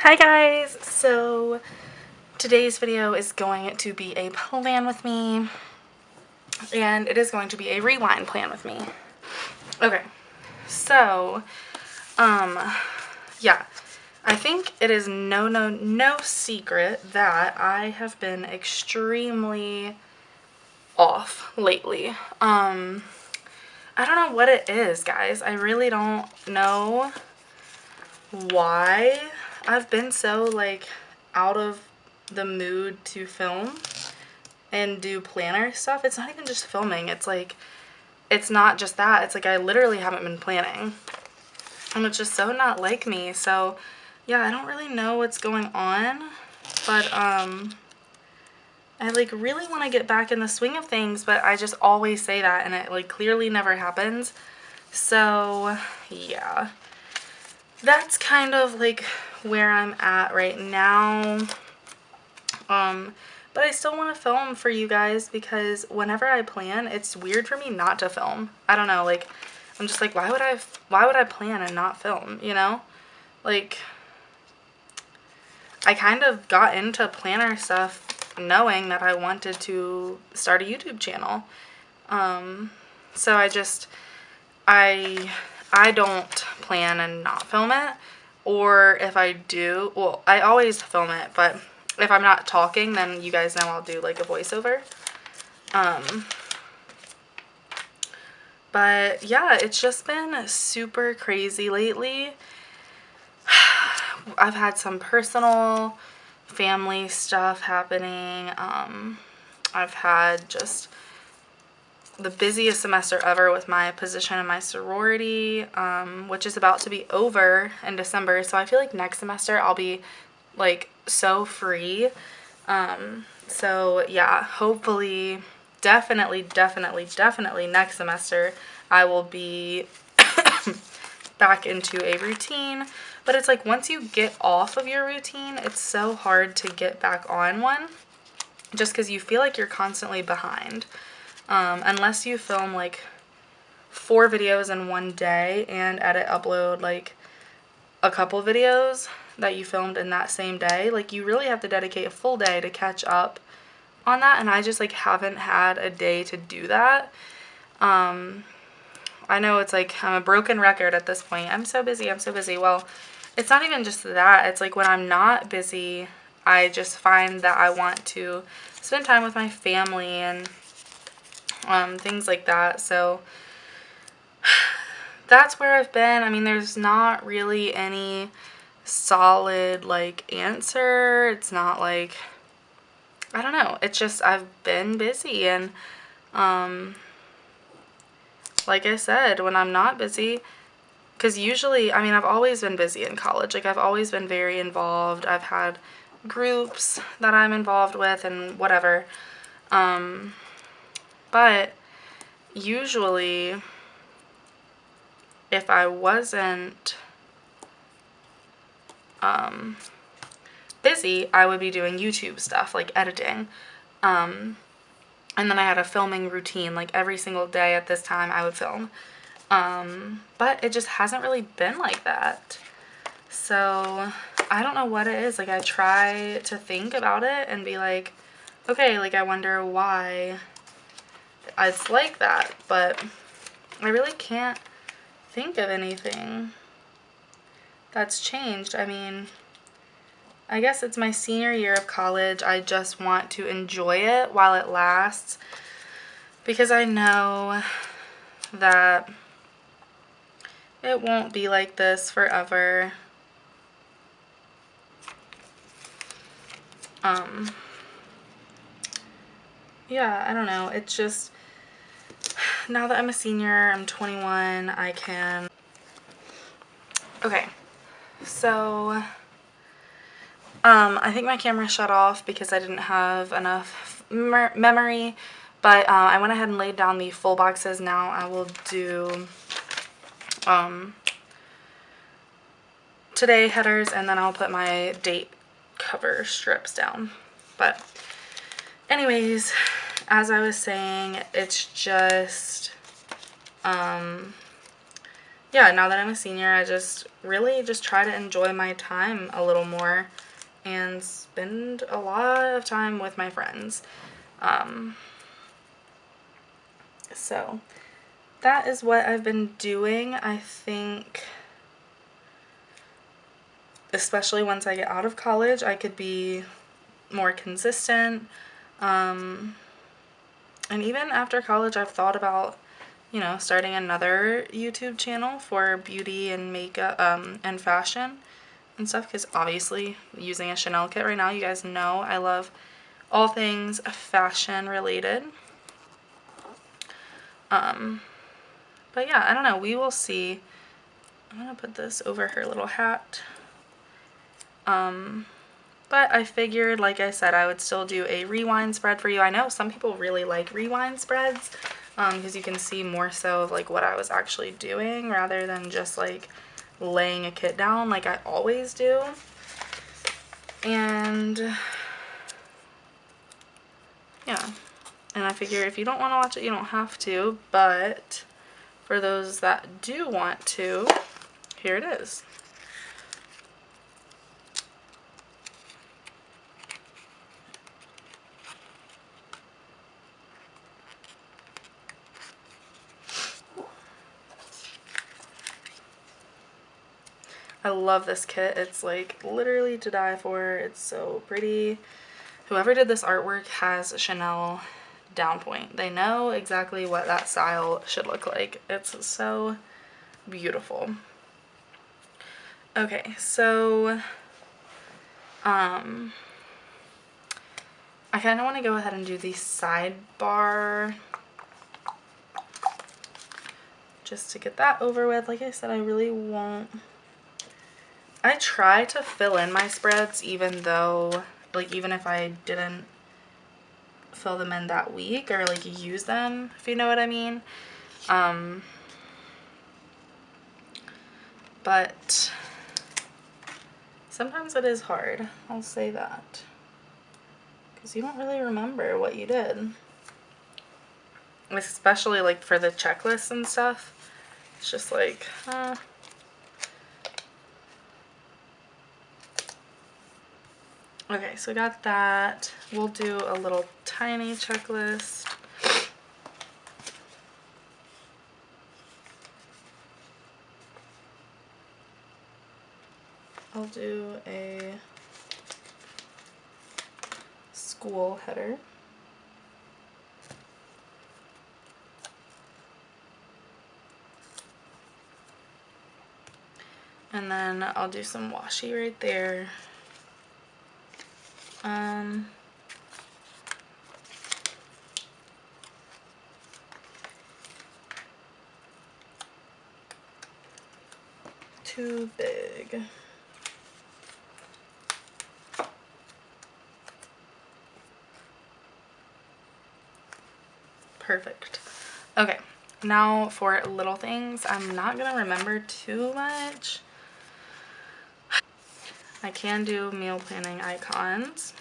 Hi guys! So today's video is going to be a plan with me, and it is going to be a rewind plan with me. Okay, so yeah, I think it is no secret that I have been extremely off lately. I don't know what it is, guys. I really don't know why I've been so like out of the mood to film and do planner stuff. It's not even just filming. It's like, it's not just that. It's like I literally haven't been planning. And it's just so not like me. So yeah, I don't really know what's going on. But I like really want to get back in the swing of things, but I just always say that and it like clearly never happens. So yeah. That's kind of like where I'm at right now. But I still want to film for you guys because whenever I plan, it's weird for me not to film. I don't know, like I'm just like, why would I plan and not film, you know? Like I kind of got into planner stuff knowing that I wanted to start a YouTube channel. So I don't plan and not film it, or if I do, well, I always film it, but if I'm not talking, then you guys know I'll do like a voiceover. But yeah, it's just been super crazy lately. I've had some personal family stuff happening. I've had just the busiest semester ever with my position in my sorority, which is about to be over in December. So I feel like next semester I'll be like so free. So yeah, hopefully, definitely next semester I will be back into a routine. But it's like once you get off of your routine, it's so hard to get back on one just because you feel like you're constantly behind. Unless you film like 4 videos in one day and edit, upload like a couple videos that you filmed in that same day, like you really have to dedicate a full day to catch up on that, and I just like haven't had a day to do that. I know it's like I'm a broken record at this point. I'm so busy. Well, it's not even just that. It's like when I'm not busy, I just find that I want to spend time with my family and things like that. So that's where I've been. I mean, there's not really any solid like answer. It's not like, I don't know. It's just I've been busy, and like I said, when I'm not busy, because usually, I mean, I've always been busy in college. Like I've always been very involved. I've had groups that I'm involved with and whatever. But usually if I wasn't busy, I would be doing YouTube stuff, like editing. And then I had a filming routine, like every single day at this time I would film. But it just hasn't really been like that. So I don't know what it is. Like I try to think about it and be like, okay, like I wonder why it's like that, but I really can't think of anything that's changed. I mean, I guess it's my senior year of college. I just want to enjoy it while it lasts because I know that it won't be like this forever. Yeah, I don't know. It's just, now that I'm a senior, I'm 21, I can... Okay, so I think my camera shut off because I didn't have enough memory, but I went ahead and laid down the full boxes. Now I will do today headers, and then I'll put my date cover strips down. But anyways, as I was saying, it's just yeah, now that I'm a senior, I just really just try to enjoy my time a little more and spend a lot of time with my friends. So that is what I've been doing. I think, especially once I get out of college, I could be more consistent. And even after college, I've thought about, you know, starting another YouTube channel for beauty and makeup and fashion and stuff, because obviously using a Chanel kit right now, you guys know I love all things fashion related. But yeah, I don't know, we will see. I'm gonna put this over her little hat. But I figured, like I said, I would still do a rewind spread for you. I know some people really like rewind spreads because you can see more so of like what I was actually doing rather than just like laying a kit down like I always do. And yeah, and I figure if you don't want to watch it, you don't have to, but for those that do want to, here it is. I love this kit. It's like literally to die for. It's so pretty. Whoever did this artwork has Chanel down point. They know exactly what that style should look like. It's so beautiful. Okay, so I kind of want to go ahead and do the sidebar just to get that over with. Like I said, I really won't. I try to fill in my spreads even though, like, even if I didn't fill them in that week or like use them, if you know what I mean. But sometimes it is hard, I'll say that, because you don't really remember what you did, especially like for the checklists and stuff. It's just like okay, so we got that. We'll do a little tiny checklist. I'll do a school header. And then I'll do some washi right there. Too big. Perfect. Okay, now for little things, I'm not gonna remember too much. I can do meal planning icons.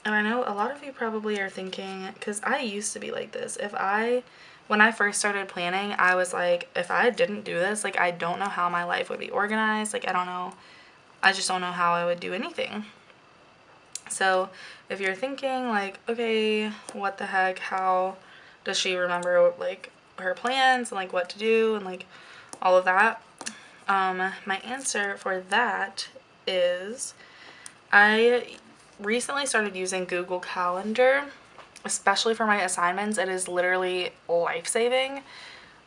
And I know a lot of you probably are thinking, because I used to be like this. When I first started planning, I was like, if I didn't do this, like, I don't know how my life would be organized. Like, I just don't know how I would do anything. So if you're thinking like, okay, what the heck, how does she remember like her plans and like what to do and like all of that? My answer for that is I recently started using Google Calendar, especially for my assignments. It is literally life-saving.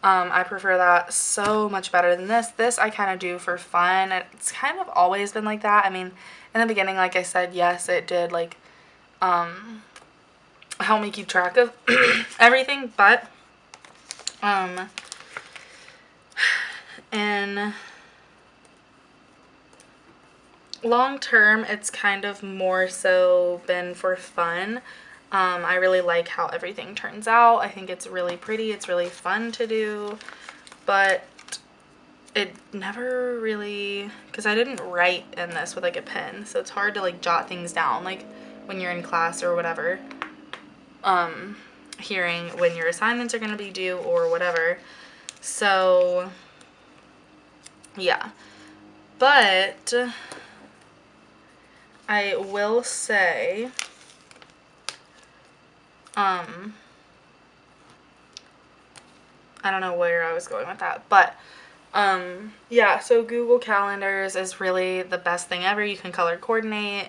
I prefer that so much better than this. This I kind of do for fun. It's kind of always been like that. I mean, in the beginning, like I said, yes, it did like help me keep track of everything, but in long term, it's kind of more so been for fun. I really like how everything turns out. I think it's really pretty. It's really fun to do. But it never really, because I didn't write in this with like a pen, so it's hard to like jot things down like when you're in class or whatever, hearing when your assignments are going to be due or whatever. So yeah, but I will say I don't know where I was going with that, but yeah, so Google Calendars is really the best thing ever. You can color coordinate.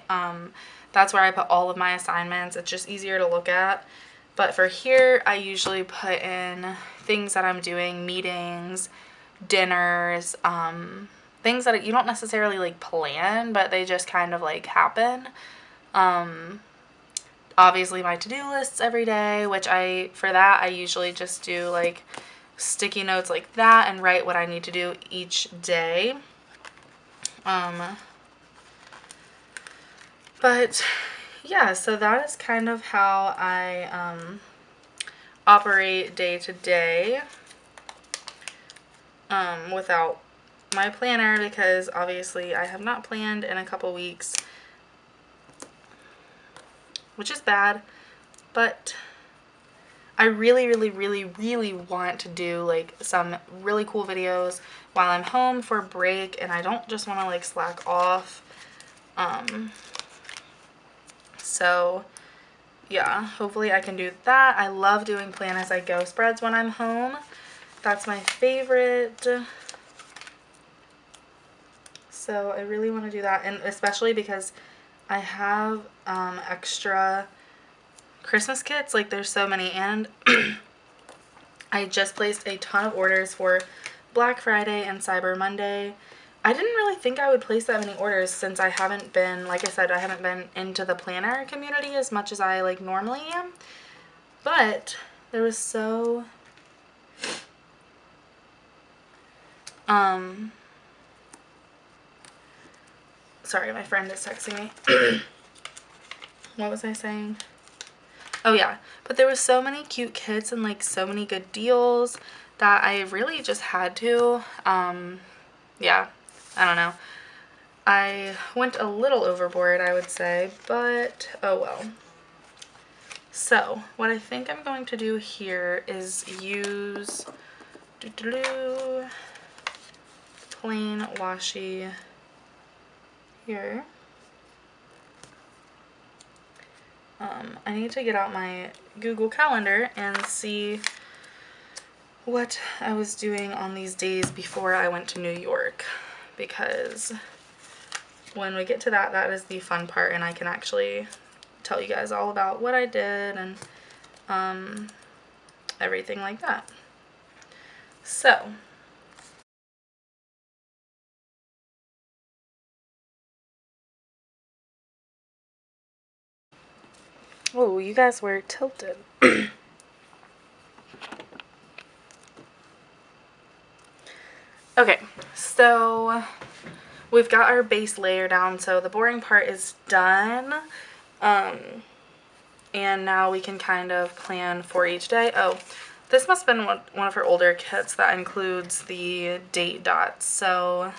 That's where I put all of my assignments. It's just easier to look at. But for here, I usually put in things that I'm doing, meetings, dinners, things that you don't necessarily like plan, but they just kind of like happen. Obviously my to-do lists every day, which for that I usually just do like sticky notes like that and write what I need to do each day. But yeah, so that is kind of how I operate day to day without my planner, because obviously I have not planned in a couple weeks, which is bad, but I really, really, really, really want to do like some really cool videos while I'm home for break, and I don't just want to like slack off. So yeah, hopefully I can do that. I love doing plan as I go spreads when I'm home. That's my favorite. So I really want to do that, and especially because I have extra Christmas kits. Like there's so many, and I just placed a ton of orders for Black Friday and Cyber Monday. I didn't really think I would place that many orders since I haven't been, like I said, I haven't been into the planner community as much as I like normally am. But there was so sorry, my friend is texting me. What was I saying? Oh yeah, but there was so many cute kits and like so many good deals that I really just had to. Yeah, I don't know. I went a little overboard, I would say, but oh well. So what I think I'm going to do here is use plain washi here. I need to get out my Google Calendar and see what I was doing on these days before I went to New York, because when we get to that, that is the fun part, and I can actually tell you guys all about what I did and everything like that. So oh, you guys were tilted. Okay, so we've got our base layer down, so the boring part is done. And now we can kind of plan for each day. Oh, this must have been one of her older kits that includes the date dots. So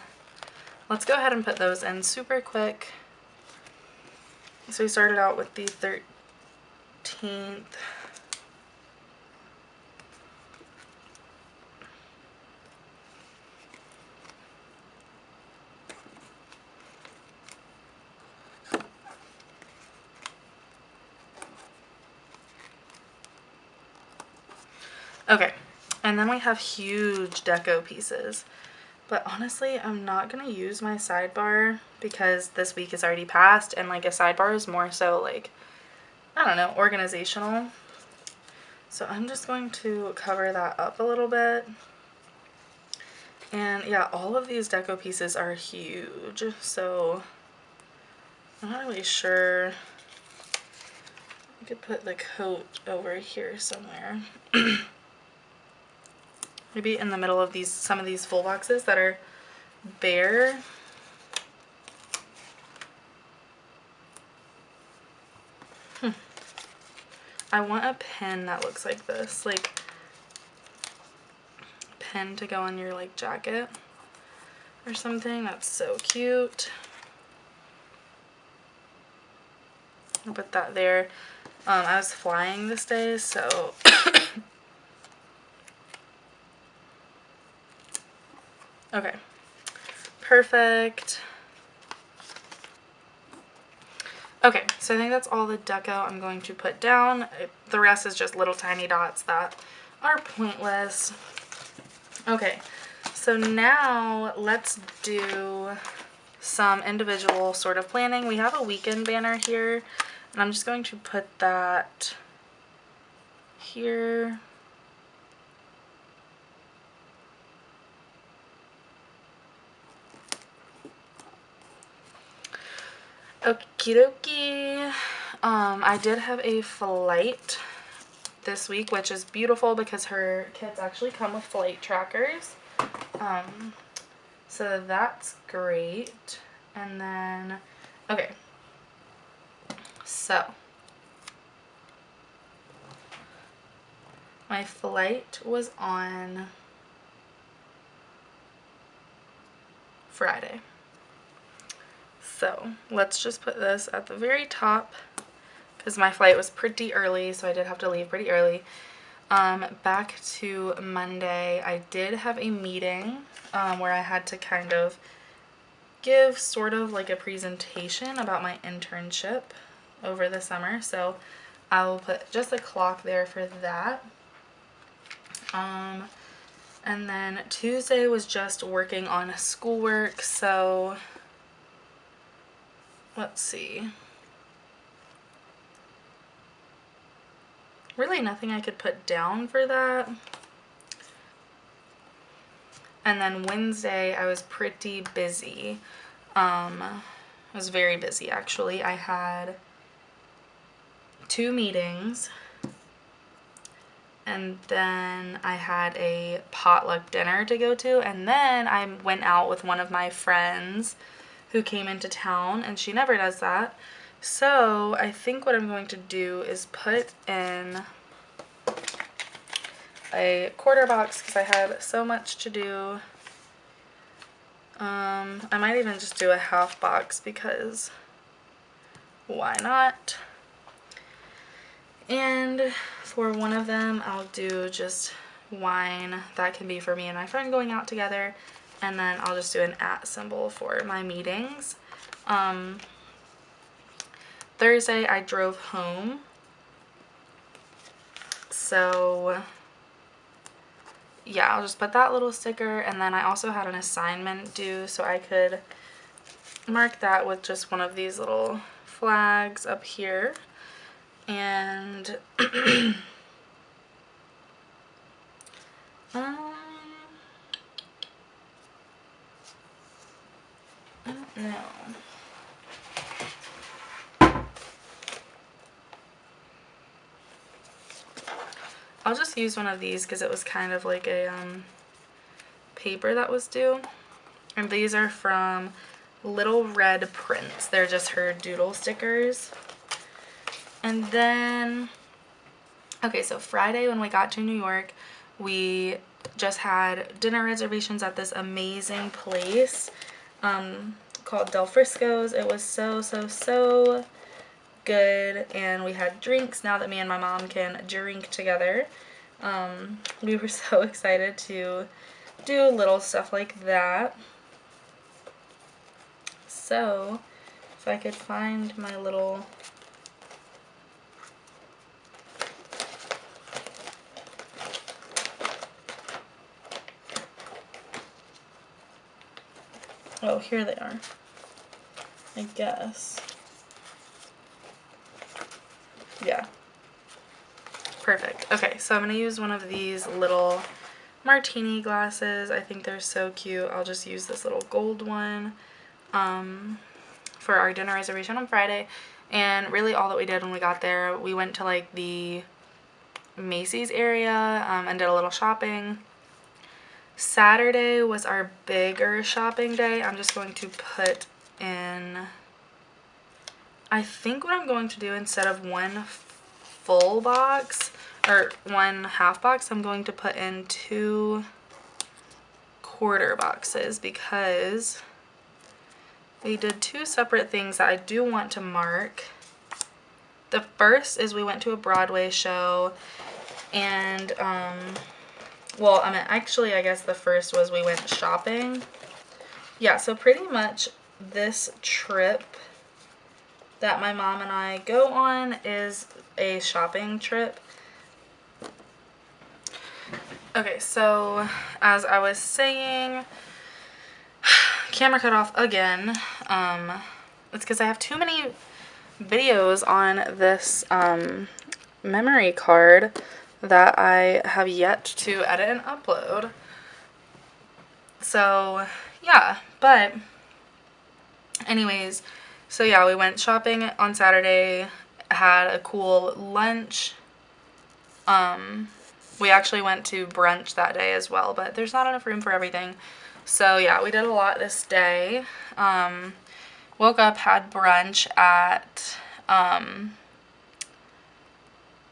let's go ahead and put those in super quick. So we started out with the 13th. Okay, and then we have huge deco pieces. But honestly, I'm not going to use my sidebar because this week is already passed, and like a sidebar is more so like, I don't know, organizational. So I'm just going to cover that up a little bit. And yeah, all of these deco pieces are huge, so I'm not really sure. I could put the coat over here somewhere. Maybe in the middle of some of these full boxes that are bare. I want a pin that looks like this, like a pin to go on your like jacket or something. That's so cute. I'll put that there. I was flying this day, so okay, perfect. Okay, so I think that's all the deco I'm going to put down. The rest is just little tiny dots that are pointless. Okay, so now let's do some individual sort of planning. We have a weekend banner here, and I'm just going to put that here. Okie dokie. I did have a flight this week, which is beautiful because her kids actually come with flight trackers. So that's great. And then, okay. So, my flight was on Friday. So, let's just put this at the very top because my flight was pretty early, so I did have to leave pretty early. Back to Monday, I did have a meeting where I had to kind of give sort of like a presentation about my internship over the summer, so I will put just a clock there for that. And then Tuesday was just working on schoolwork, so let's see. Really nothing I could put down for that. And then Wednesday I was pretty busy. I was very busy actually. I had 2 meetings, and then I had a potluck dinner to go to, and then I went out with one of my friends who came into town, and she never does that. So I think what I'm going to do is put in a quarter box because I had so much to do. I might even just do a half box because why not? And for one of them, I'll do just wine. That can be for me and my friend going out together. And then I'll just do an @ symbol for my meetings. Thursday, I drove home. So yeah, I'll just put that little sticker. And then I also had an assignment due, so I could mark that with just one of these little flags up here. And I don't know. I'll just use one of these because it was kind of like a paper that was due. And these are from Little Red Prints. They're just her doodle stickers. And then, okay, so Friday when we got to New York, we just had dinner reservations at this amazing place called Del Frisco's. It was so good, and we had drinks now that me and my mom can drink together. We were so excited to do little stuff like that. So, if I could find my little oh, here they are, I guess. Yeah. Perfect. Okay, so I'm going to use one of these little martini glasses. I think they're so cute. I'll just use this little gold one for our dinner reservation on Friday. And really all that we did when we got there, we went to like the Macy's area and did a little shopping. Saturday was our bigger shopping day. I'm just going to put in I think what I'm going to do, instead of one full box or one half box, I'm going to put in 2 quarter boxes, because we did 2 separate things that I do want to mark. The first is we went to a Broadway show, and well, I mean, actually, I guess the first was we went shopping. Yeah, so pretty much this trip that my mom and I go on is a shopping trip. Okay, so as I was saying, camera cut off again. It's because I have too many videos on this memory card that I have yet to edit and upload. So yeah, but anyways, so yeah, we went shopping on Saturday, had a cool lunch. We actually went to brunch that day as well, but there's not enough room for everything. So yeah, we did a lot this day. Woke up, had brunch at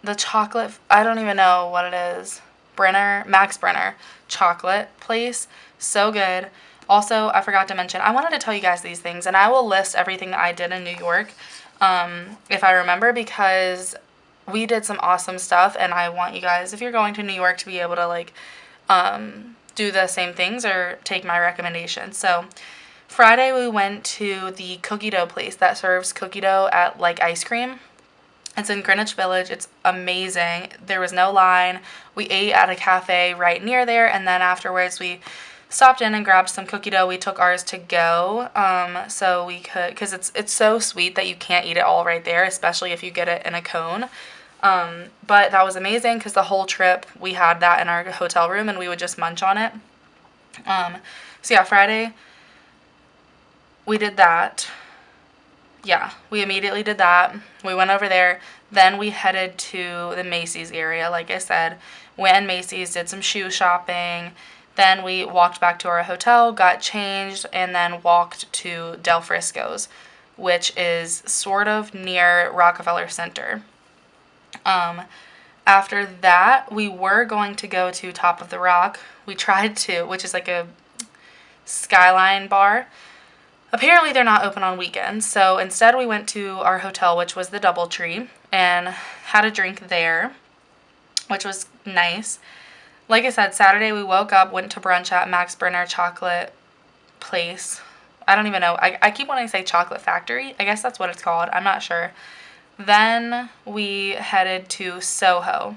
the chocolate, I don't even know what it is, Max Brenner chocolate place. So good. Also, I forgot to mention, I wanted to tell you guys these things, and I will list everything that I did in New York if I remember, because we did some awesome stuff, and I want you guys, if you're going to New York, to be able to like do the same things or take my recommendations. So Friday we went to the cookie dough place that serves cookie dough at like ice cream. It's in Greenwich Village. It's amazing. There was no line. We ate at a cafe right near there, and then afterwards we stopped in and grabbed some cookie dough. We took ours to go, so we could, because it's so sweet that you can't eat it all right there, especially if you get it in a cone. But that was amazing, because the whole trip we had that in our hotel room, and we would just munch on it. So yeah, Friday we did that. Yeah, we immediately did that. We went over there. Then we headed to the Macy's area, like I said. Went in Macy's, did some shoe shopping. Then we walked back to our hotel, got changed, and then walked to Del Frisco's, which is sort of near Rockefeller Center. After that, we were going to go to Top of the Rock. We tried to, which is like a skyline bar. Apparently they're not open on weekends, so instead we went to our hotel, which was the Doubletree, and had a drink there, which was nice. Like I said, Saturday we woke up, went to brunch at Max Brenner chocolate place. I don't even know. I keep wanting to say chocolate factory. I guess that's what it's called. I'm not sure. Then we headed to SoHo.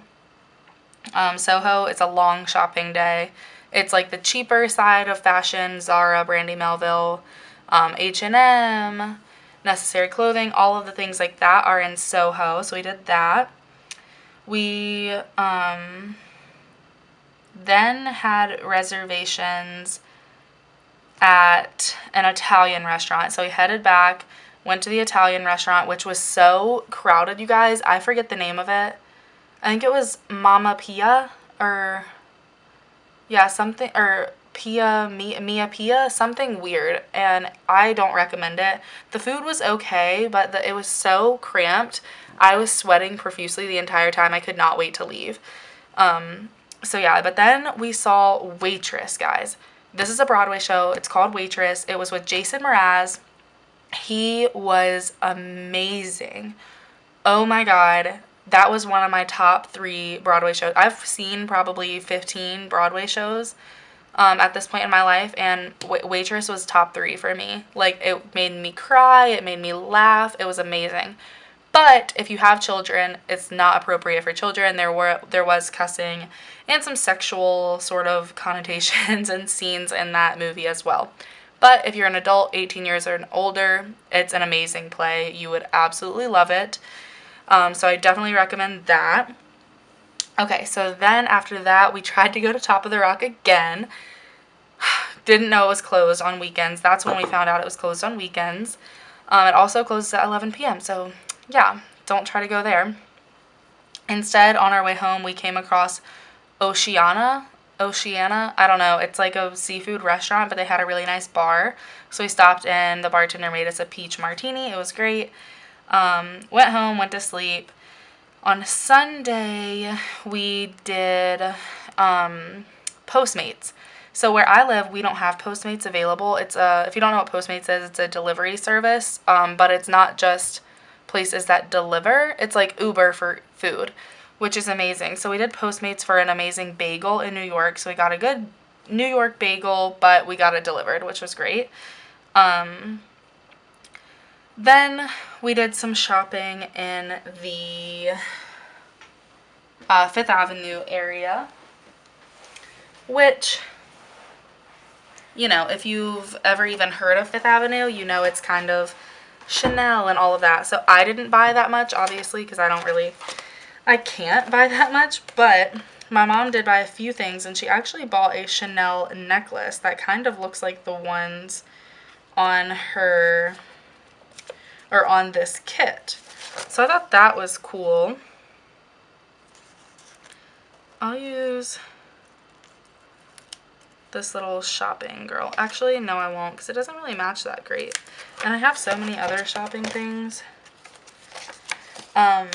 SoHo, it's a long shopping day. It's like the cheaper side of fashion. Zara, Brandy Melville, H&M, Necessary Clothing, all of the things like that are in SoHo, so we did that. We then had reservations at an Italian restaurant, so we headed back, went to the Italian restaurant, which was so crowded, you guys. I forget the name of it. I think it was Mama Pia, or yeah, something, or Mia Pia, something weird, and I don't recommend it. The food was okay, but it was so cramped. I was sweating profusely the entire time. I could not wait to leave. So yeah, but then we saw Waitress, guys. This is a Broadway show. It's called Waitress. It was with Jason Mraz. He was amazing. Oh my God. That was one of my top 3 Broadway shows. I've seen probably 15 Broadway shows at this point in my life, and Waitress was top 3 for me. Like, it made me cry, it made me laugh, it was amazing. But if you have children, it's not appropriate for children. There was cussing and some sexual sort of connotations and scenes in that movie as well. But if you're an adult, 18 years or older, it's an amazing play. You would absolutely love it. So I definitely recommend that. Okay, so then after that, we tried to go to Top of the Rock again. Didn't know it was closed on weekends. That's when we found out it was closed on weekends. It also closes at 11 p.m., so yeah, don't try to go there. Instead, on our way home, we came across Oceania, I don't know, it's like a seafood restaurant, but they had a really nice bar. So we stopped in, the bartender made us a peach martini, it was great. Went home, went to sleep. On Sunday, we did Postmates. So where I live, we don't have Postmates available. It's if you don't know what Postmates is, it's a delivery service, but it's not just places that deliver. It's like Uber for food, which is amazing. So we did Postmates for an amazing bagel in New York. So we got a good New York bagel, but we got it delivered, which was great. Then we did some shopping in the Fifth Avenue area, which, you know, if you've ever even heard of Fifth Avenue, you know it's kind of Chanel and all of that. So I didn't buy that much, obviously, because I can't buy that much, but my mom did buy a few things, and she actually bought a Chanel necklace that kind of looks like the ones on her, or on this kit. So I thought that was cool. I'll use this little shopping girl. Actually, no, I won't, because it doesn't really match that great. And I have so many other shopping things. I'll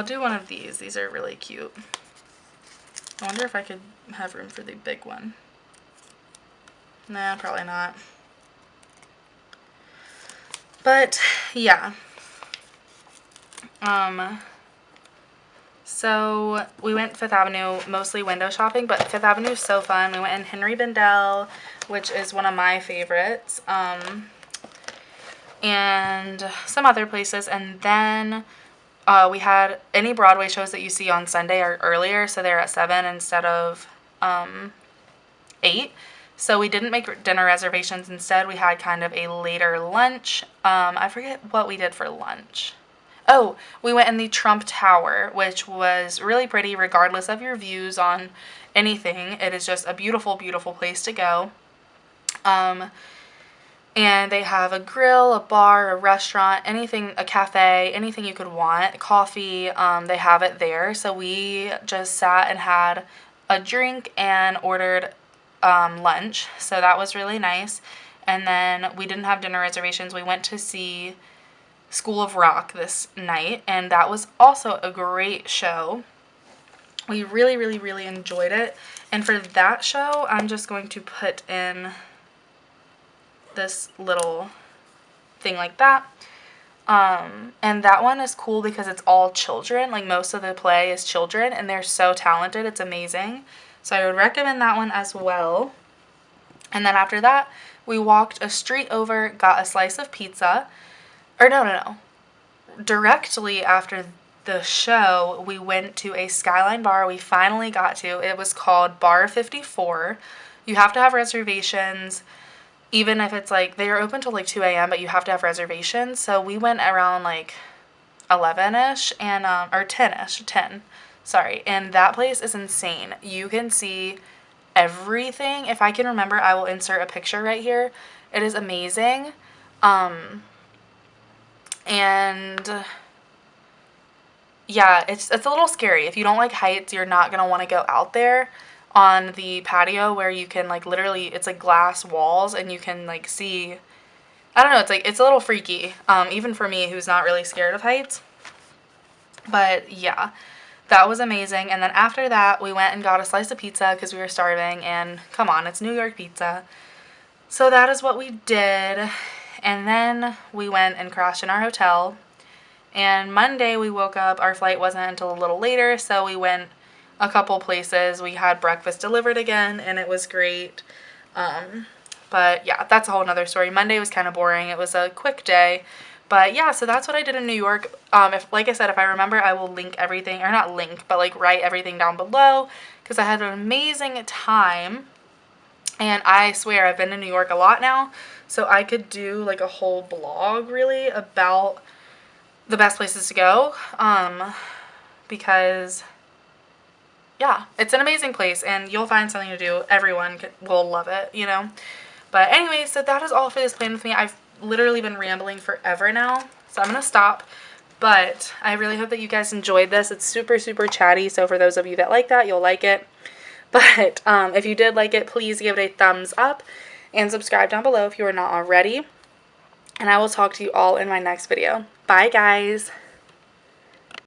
do one of these. These are really cute. I wonder if I could have room for the big one. Nah, probably not. But, yeah. So we went Fifth Avenue, mostly window shopping, but Fifth Avenue is so fun. We went in Henry Bendel, which is one of my favorites, and some other places. And then we had any Broadway shows that you see on Sunday are earlier, so they're at 7 instead of 8. So we didn't make dinner reservations. Instead, we had kind of a later lunch. I forget what we did for lunch. Oh, we went in the Trump Tower, which was really pretty regardless of your views on anything. It is just a beautiful, beautiful place to go. And they have a grill, a bar, a restaurant, anything, a cafe, anything you could want, coffee, they have it there. So we just sat and had a drink and ordered lunch. So that was really nice. And then we didn't have dinner reservations. We went to see School of Rock this night, and that was also a great show. We really, really, really enjoyed it. And for that show, I'm just going to put in this little thing like that. And that one is cool because it's all children. Like, most of the play is children, and they're so talented. It's amazing. So I would recommend that one as well. And then after that, we walked a street over, got a slice of pizza. Or no. Directly after the show, we went to a Skyline bar we finally got to. It was called Bar 54. You have to have reservations, even if it's like, they are open till like 2 a.m., but you have to have reservations. So we went around like 11-ish, and, or 10-ish, 10, sorry. And that place is insane. You can see everything. If I can remember, I will insert a picture right here. It is amazing. And yeah, it's a little scary. If you don't like heights, you're not going to want to go out there on the patio where you can, like, literally, it's like glass walls and you can, like, see, I don't know, it's a little freaky, even for me who's not really scared of heights. But yeah, that was amazing. And then after that, we went and got a slice of pizza because we were starving, and come on, it's New York pizza. So that is what we did. And then we went and crashed in our hotel. And Monday we woke up. Our flight wasn't until a little later, so we went a couple places. We had breakfast delivered again, and it was great. But yeah, that's a whole nother story. Monday was kind of boring. It was a quick day. But yeah, so that's what I did in New York. Like I said, if I remember, I will link everything, or not link, but like write everything down below, because I had an amazing time. And I swear, I've been to New York a lot now, so I could do like a whole blog really about the best places to go, because yeah, it's an amazing place, and you'll find something to do. Everyone will love it, you know. But anyway, so that is all for this plan with me. I've literally been rambling forever now, so I'm gonna stop. But I really hope that you guys enjoyed this. It's super, super chatty, so for those of you that like that, you'll like it. But if you did like it, please give it a thumbs up and subscribe down below if you are not already. And I will talk to you all in my next video. Bye, guys.